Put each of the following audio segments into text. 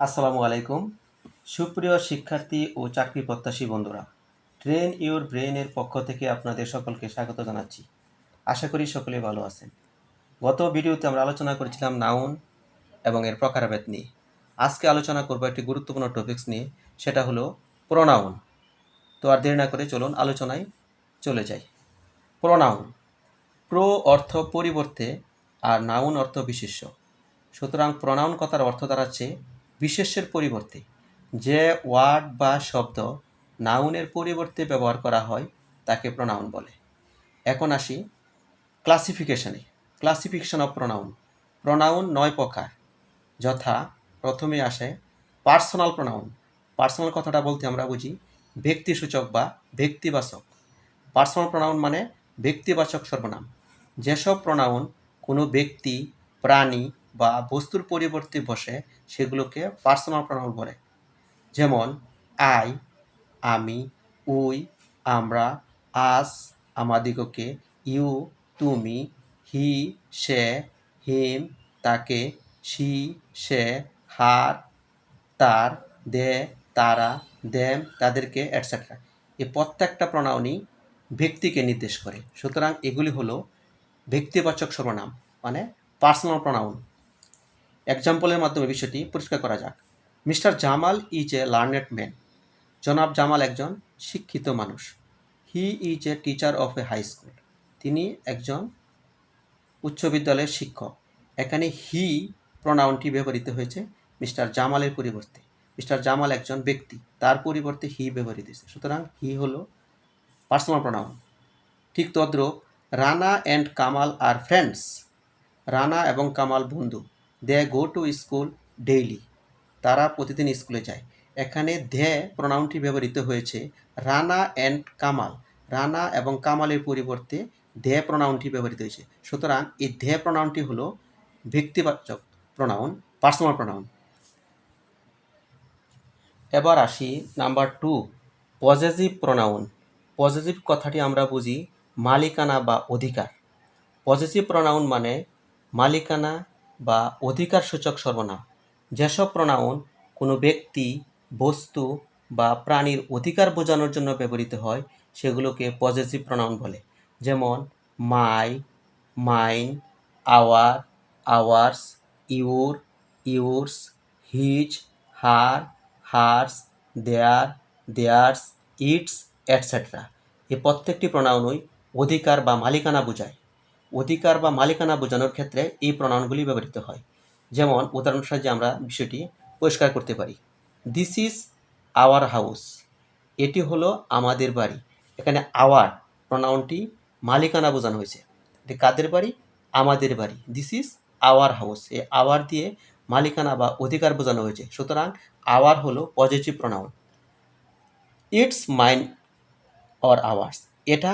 আসসালামু আলাইকুম। সুপ্রিয় শিক্ষার্থী ও চাকরি প্রত্যাশী বন্ধুরা, ট্রেন ইওর ব্রেইনের পক্ষ থেকে আপনাদের সকলকে স্বাগত জানাচ্ছি। আশা করি সকলে ভালো আছেন। গত ভিডিওতে আমরা আলোচনা করেছিলাম নাউন এবং এর প্রকারভেদ নিয়ে। আজকে আলোচনা করব একটি গুরুত্বপূর্ণ টপিকস নিয়ে, সেটা হলো প্রোনাউন। তো আর দেরি না করে চলুন আলোচনায় চলে যাই। প্রোনাউন, প্রো অর্থ পরিবর্তে আর নাউন অর্থ বিশেষ্য। সুতরাং প্রোনাউন কথার অর্থ দাঁড়াচ্ছে বিশেষ্যের পরিবর্তে। যে ওয়ার্ড বা শব্দ নাউনের পরিবর্তে ব্যবহার করা হয় তাকে প্রোনাউন বলে। এখন আসি ক্লাসিফিকেশন অফ প্রোনাউন। প্রোনাউন 9 প্রকার, যথা প্রথমে আসে পার্সোনাল প্রোনাউন। পার্সোনাল কথাটা বলতে আমরা বুঝি ব্যক্তিসূচক বা ব্যক্তিবাচক। পার্সোনাল প্রোনাউন মানে ব্যক্তিবাচক সর্বনাম। যেসব প্রোনাউন কোনো ব্যক্তি, প্রাণী বা বস্তুর পরিবর্তে বসে সেগুলোকে পার্সোনাল প্রোনাউন বলে। যেমন আই, আমি, উই, আমরা, আস, আমাদিগকে, ইউ, তুমি, হি, সে, হিম, তাকে, সি, সে, হার, তার, দে, তারা, দেম, তাদেরকে, এটসেট্রা। এই প্রত্যেকটা প্রোনাউনই ব্যক্তিকে নির্দেশ করে। সুতরাং এগুলি হলো ব্যক্তিবাচক সর্বনাম, মানে পার্সোনাল প্রোনাউন। এক্সাম্পলের মাধ্যমে বিষয়টি পরিষ্কার করা যাক। Mister Jamal is a learned man. জনাব জামাল একজন শিক্ষিত মানুষ। He is a teacher of a high school. তিনি একজন উচ্চ বিদ্যালয়ের শিক্ষক। এখানে হি প্রোনাউনটি ব্যবহৃত হয়েছে মিস্টার জামালের পরিবর্তে। মিস্টার জামাল একজন ব্যক্তি, তার পরিবর্তে হি ব্যবহৃত হয়েছে। সুতরাং হি হলো পার্সোনাল প্রোনাউন। ঠিক তদ্রূপ Rana and Kamal are friends. Rana এবং কামাল বন্ধু। They go to school daily. তারা প্রতিদিন স্কুলে যায়। এখানে দে প্রোনাউনটি ব্যবহৃত হয়েছে রানা অ্যান্ড কামাল। রানা এবং কামালের পরিবর্তে দে প্রোনাউনটি ব্যবহৃত হয়েছে। সুতরাং এই দে প্রোনাউনটি হলো ব্যক্তিবাচক প্রোনাউন, পার্সোনাল প্রোনাউন। এবার আসি নাম্বার 2, পজেসিভ প্রোনাউন। পজেসিভ কথাটি আমরা বুঝি মালিকানা বা অধিকার। পজেসিভ প্রোনাউন মানে মালিকানা বা অধিকার সূচক সর্বনাম। যেসব প্রোনাউন কোনো ব্যক্তি, বস্তু বা প্রাণীর অধিকার বোঝানোর জন্য ব্যবহৃত হয় সেগুলোকে পজেসিভ প্রোনাউন বলে। যেমন my, mine, our, ours, your, yours, his, her, hers, their, theirs, its, etcetera. এই প্রত্যেকটি প্রোনাউনই অধিকার বা মালিকানা বোঝায়। অধিকার বা মালিকানা বোঝানোর ক্ষেত্রে এই প্রোনাউনগুলি ব্যবহৃত হয়। যেমন উদাহরণ সাহায্যে আমরা বিষয়টি পরিষ্কার করতে পারি। This is our house. এটি হলো আমাদের বাড়ি। এখানে আওয়ার প্রোনাউনটি মালিকানা বোঝানো হয়েছে। এটি কাদের বাড়ি? আমাদের বাড়ি। This is our house. এই আওয়ার দিয়ে মালিকানা বা অধিকার বোঝানো হয়েছে। সুতরাং আওয়ার হলো positive pronoun. It's mine or hours. এটা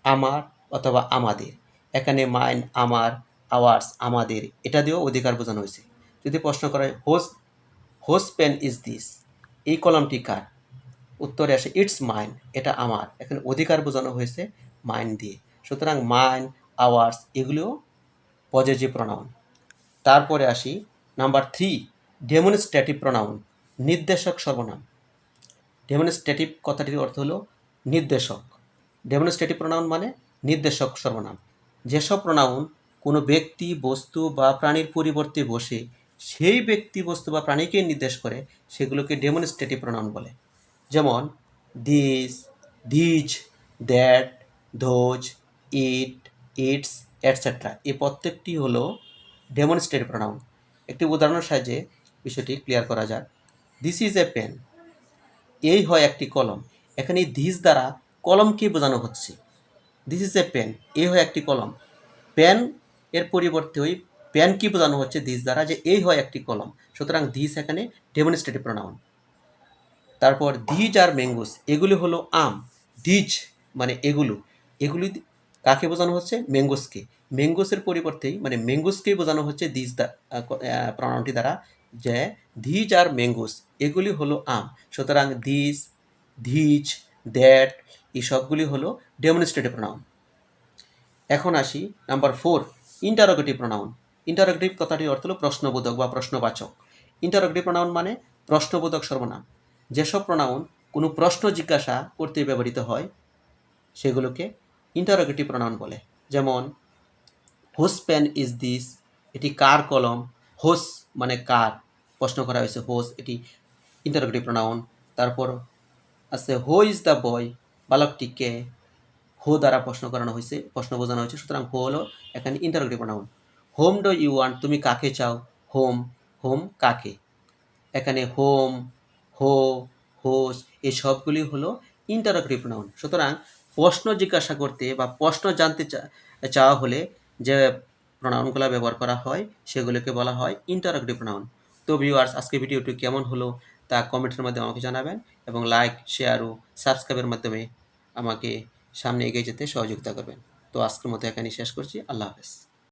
আমার অথবা আমাদের। এখানে মাইন আমার, আওয়ার্স আমাদের, এটা দিয়েও অধিকার বোঝানো হয়েছে। যদি প্রশ্ন করা হয় হোজ পেন ইজ দিস, এই কলমটি কার? উত্তরে আসে ইটস মাইন, এটা আমার। এখানে অধিকার বোঝানো হয়েছে মাইন দিয়ে। সুতরাং মাইন, আওয়ার্স এগুলিও পজেসিভ প্রোনাউন। তারপরে আসি নাম্বার 3, ডেমনস্ট্রেটিভ প্রোনাউন, নির্দেশক সর্বনাম। ডেমনস্ট্রেটিভ কথাটির অর্থ হলো নির্দেশক। ডেমনস্ট্রেটিভ প্রোনাউন মানে নির্দেশক সর্বনাম। যেসব প্রোনাউন কোনো ব্যক্তি, বস্তু বা প্রাণীর পরিবর্তে বসে সেই ব্যক্তি, বস্তু বা প্রাণীকে নির্দেশ করে সেগুলোকে ডেমনস্ট্রেটিভ প্রোনাউন বলে। যেমন this, these, that, those, it, its, etcetera. এই প্রত্যেকটি হলো ডেমনস্ট্রেটিভ প্রোনাউন। একটি উদাহরণের সাহায্যে বিষয়টি ক্লিয়ার করা যাক। This is a pen. এই হয় একটি কলম। এখানে দিস দ্বারা কলমকে বোঝানো হচ্ছে। দিস ইজ এ পেন, এই হয় একটি কলম। পেন এর পরিবর্তে ওই পেন কি বোঝানো হচ্ছে দিস দ্বারা, যে এই হয় একটি কলম। সুতরাং দিস এখানে ডেমনস্ট্রেটিভ প্রোনাউন। তারপর দিজ আর ম্যাঙ্গোস, এগুলি হলো আম। দিজ মানে এগুলো, এগুলি কাকে বোঝানো হচ্ছে? ম্যাঙ্গোসকে। ম্যাঙ্গোসের পরিবর্তেই মানে ম্যাঙ্গোসকেই বোঝানো হচ্ছে দিজ প্রোনাউনটি দ্বারা, যে দিজ আর ম্যাঙ্গোস এগুলি হলো আম। সুতরাং দিস, দিজ, দ্যাট এই সবগুলি হলো ডেমনস্ট্রেটিভ প্রোনাউন। এখন আসি নাম্বার 4, ইন্টারোগেটিভ প্রোনাউন। ইন্টারোগেটিভ কথাটির অর্থ হলো প্রশ্নবোধক বা প্রশ্নবাচক। ইন্টারোগেটিভ প্রোনাউন মানে প্রশ্নবোধক সর্বনাম। যেসব প্রোনাউন কোনো প্রশ্ন জিজ্ঞাসা করতে ব্যবহৃত হয় সেগুলোকে ইন্টারোগেটিভ প্রোনাউন বলে। যেমন হোস পেন ইজ দিস, এটি কার কলম। হোস মানে কার, প্রশ্ন করা হয়েছে হোস, এটি ইন্টারোগেটিভ প্রোনাউন। তারপর আছে হো ইজ দ্য বয়, বালকটি কে। হো দ্বারা প্রশ্ন করানো হয়েছে, প্রশ্ন বোঝানো হয়েছে, সুতরাং হো হলো এখানে interrogative pronoun. Whom do you want, তুমি কাকে চাও। হোম, হোম কাকে। এখানে হোম, হো, হোস এই সবগুলি হলো ইন্টারোগেটিভ প্রোনাউন। সুতরাং প্রশ্ন জিজ্ঞাসা করতে বা প্রশ্ন জানতে চাওয়া হলে যে প্রোনাউনগুলো ব্যবহার করা হয় সেগুলোকে বলা হয় ইন্টারোগেটিভ প্রোনাউন। তো ভিউয়ার্স, আজকে ভিডিওটি কেমন হলো তা কমেন্টের মাধ্যমে আমাকে জানাবেন এবং লাইক, শেয়ার ও সাবস্ক্রাইবের মাধ্যমে আমাকে সামনে এগিয়ে যেতে সহযোগিতা করবেন। তো আজকের মতো এখানেই শেষ করছি। আল্লাহ হাফেজ।